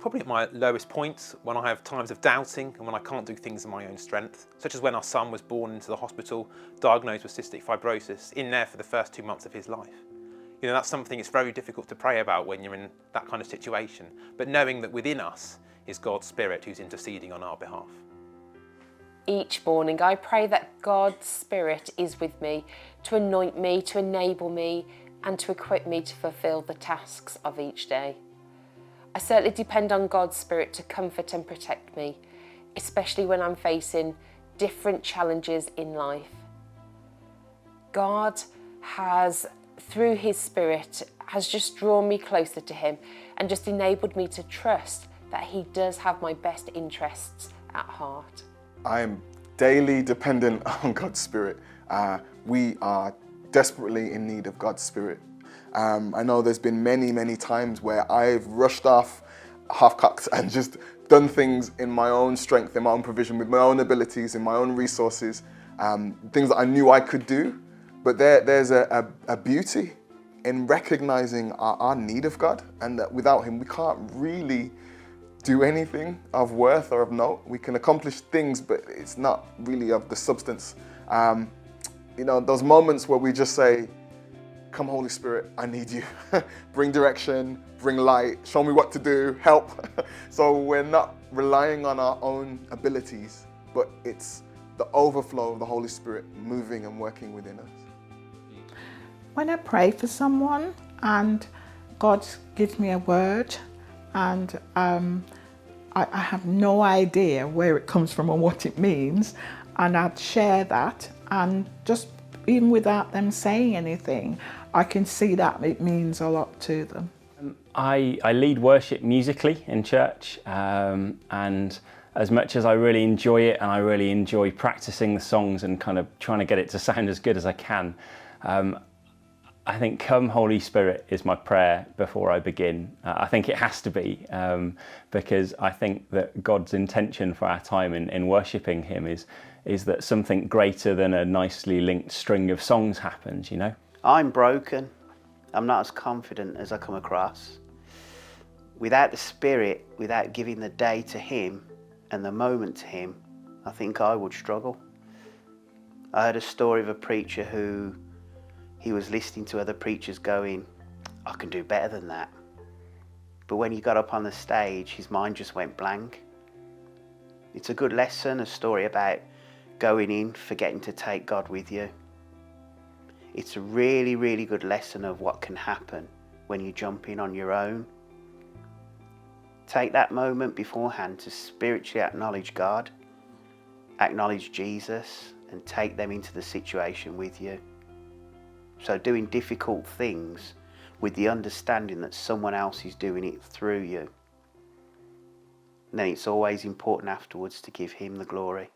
Probably at my lowest points, when I have times of doubting and when I can't do things in my own strength, such as when our son was born into the hospital, diagnosed with cystic fibrosis, in there for the first 2 months of his life. You know, that's something it's very difficult to pray about when you're in that kind of situation, but knowing that within us is God's Spirit who's interceding on our behalf. Each morning I pray that God's Spirit is with me to anoint me, to enable me and to equip me to fulfil the tasks of each day. I certainly depend on God's Spirit to comfort and protect me, especially when I'm facing different challenges in life. God has, through His Spirit, has just drawn me closer to Him and just enabled me to trust that He does have my best interests at heart. I am daily dependent on God's Spirit. We are desperately in need of God's Spirit. I know there's been many times where I've rushed off half-cocked and just done things in my own strength, in my own provision, with my own abilities, in my own resources, things that I knew I could do. But there's a beauty in recognizing our need of God, and that without Him we can't really do anything of worth or of note. We can accomplish things, but it's not really of the substance. You know, those moments where we just say, "Come, Holy Spirit, I need you." Bring direction, bring light, show me what to do, help. So we're not relying on our own abilities, but it's the overflow of the Holy Spirit moving and working within us. When I pray for someone and God gives me a word and I have no idea where it comes from or what it means, and I'd share that, and just even without them saying anything, I can see that it means a lot to them. I lead worship musically in church, and as much as I really enjoy it and I really enjoy practicing the songs and kind of trying to get it to sound as good as I can, I think "Come, Holy Spirit" is my prayer before I begin. I think it has to be, because I think that God's intention for our time in worshipping Him is that something greater than a nicely linked string of songs happens, you know? I'm broken. I'm not as confident as I come across. Without the Spirit, without giving the day to Him and the moment to Him, I think I would struggle. I heard a story of a preacher who he was listening to other preachers going, "I can do better than that." But when he got up on the stage, his mind just went blank. It's a good lesson, a story about going in, forgetting to take God with you. It's a really good lesson of what can happen when you jump in on your own. Take that moment beforehand to spiritually acknowledge God, acknowledge Jesus, and take them into the situation with you. So doing difficult things with the understanding that someone else is doing it through you. And then it's always important afterwards to give Him the glory.